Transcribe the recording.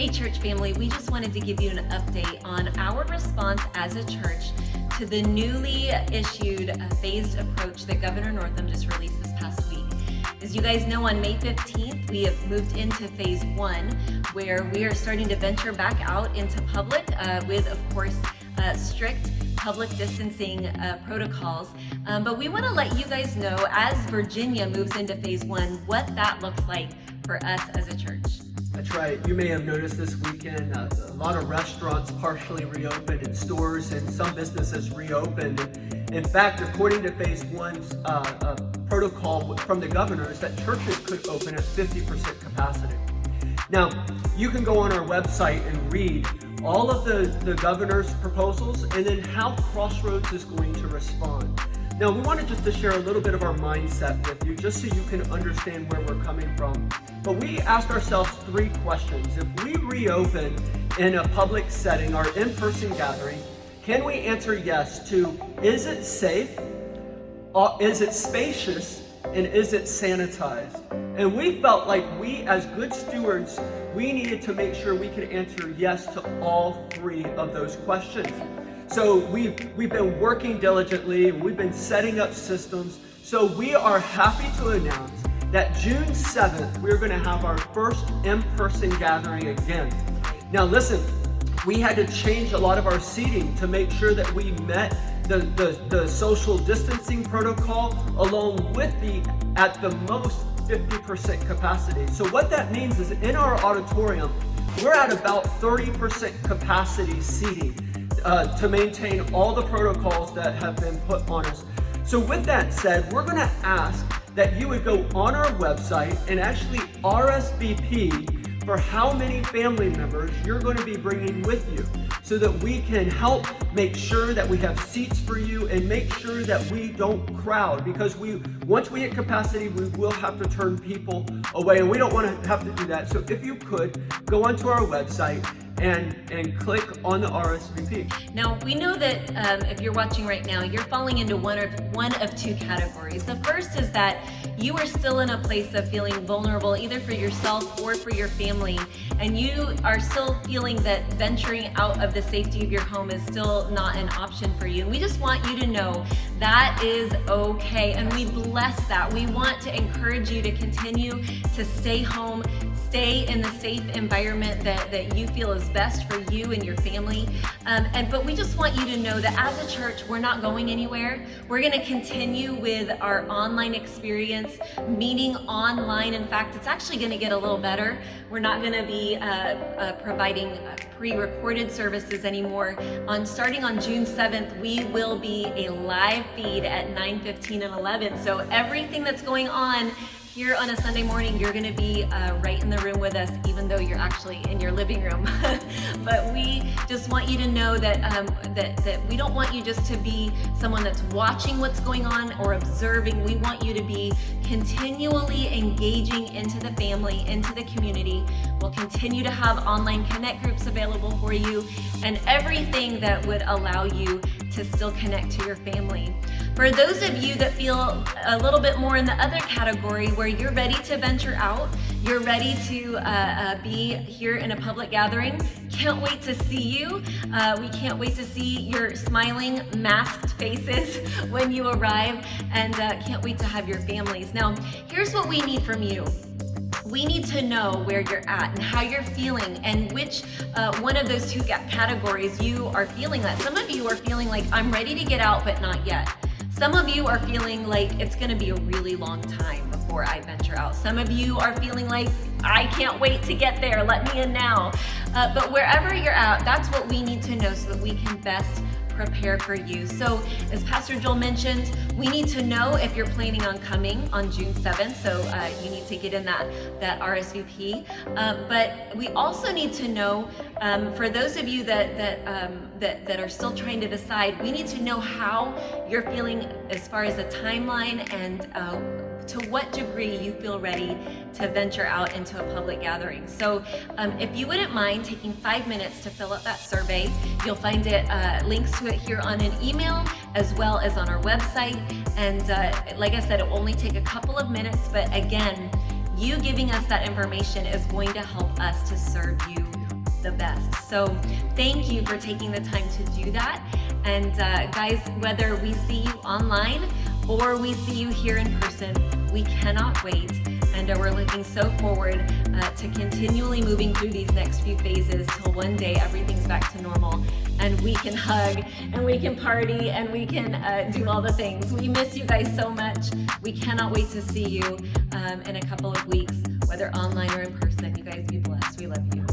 Hey church family, we just wanted to give you an update on our response as a church to the newly issued phased approach that Governor Northam just released this past week. As you guys know, on May 15th, we have moved into phase 1, where we are starting to venture back out into public with, of course, strict public distancing protocols. But we want to let you guys know, as Virginia moves into phase 1, what that looks like for us as a church. That's right. You may have noticed this weekend a lot of restaurants partially reopened and stores and some businesses reopened. In fact, according to phase 1's protocol from the governor, is that churches could open at 50% capacity. Now, you can go on our website and read all of the governor's proposals and then how Crossroads is going to respond. Now, we wanted just to share a little bit of our mindset with you, just so you can understand where we're coming from. But we asked ourselves 3 questions. If we reopen in a public setting, our in-person gathering, can we answer yes to, is it safe, is it spacious, and is it sanitized? And we felt like we, as good stewards, we needed to make sure we could answer yes to all 3 of those questions. So we've been working diligently, we've been setting up systems. So we are happy to announce that June 7th, we're gonna have our first in-person gathering again. Now listen, we had to change a lot of our seating to make sure that we met the social distancing protocol, along with at the most 50% capacity. So what that means is in our auditorium, we're at about 30% capacity seating to maintain all the protocols that have been put on us. So with that said, we're gonna ask that you would go on our website and actually RSVP for how many family members you're going to be bringing with you, so that we can help make sure that we have seats for you and make sure that we don't crowd, because once we hit capacity, we will have to turn people away, and we don't want to have to do that. So if you could go onto our website and click on the RSVP. Now, we know that if you're watching right now, you're falling into one of 2 categories. The first is that you are still in a place of feeling vulnerable, either for yourself or for your family, and you are still feeling that venturing out of the safety of your home is still not an option for you. And we just want you to know that is okay, and we bless that. We want to encourage you to continue to stay home, stay in the safe environment that you feel is best for you and your family. But we just want you to know that as a church, we're not going anywhere. We're going to continue with our online experience, meeting online. In fact, it's actually going to get a little better. We're not going to be providing pre-recorded services anymore. Starting on June 7th, we will be a live feed at 9:15 and 11. So everything that's going on here on a Sunday morning, you're gonna be right in the room with us, even though you're actually in your living room. But we just want you to know that that we don't want you just to be someone that's watching what's going on or observing. We want you to be continually engaging into the family, into the community. We'll continue to have online connect groups available for you, and everything that would allow you to still connect to your family. For those of you that feel a little bit more in the other category, where you're ready to venture out, you're ready to be here in a public gathering, can't wait to see you. We can't wait to see your smiling, masked faces when you arrive, and can't wait to have your families. Now, here's what we need from you. We need to know where you're at and how you're feeling, and which one of those 2 categories you are feeling that. Some of you are feeling like, I'm ready to get out, but not yet. Some of you are feeling like it's gonna be a really long time before I venture out. Some of you are feeling like, I can't wait to get there, let me in now. But wherever you're at, that's what we need to know, so that we can best prepare for you. So as Pastor Joel mentioned, we need to know if you're planning on coming on June 7th. So you need to get in that RSVP. But we also need to know, for those of you that are still trying to decide, we need to know how you're feeling as far as a timeline, and to what degree you feel ready to venture out into a public gathering. So if you wouldn't mind taking 5 minutes to fill out that survey, you'll find it links to it here on an email, as well as on our website. And like I said, it will only take a couple of minutes, but again, you giving us that information is going to help us to serve you the best. So thank you for taking the time to do that. And guys, whether we see you online or we see you here in person, we cannot wait. And we're looking so forward to continually moving through these next few phases till one day everything's back to normal and we can hug and we can party and we can do all the things. We miss you guys so much. We cannot wait to see you in a couple of weeks, whether online or in person. You guys be blessed. We love you.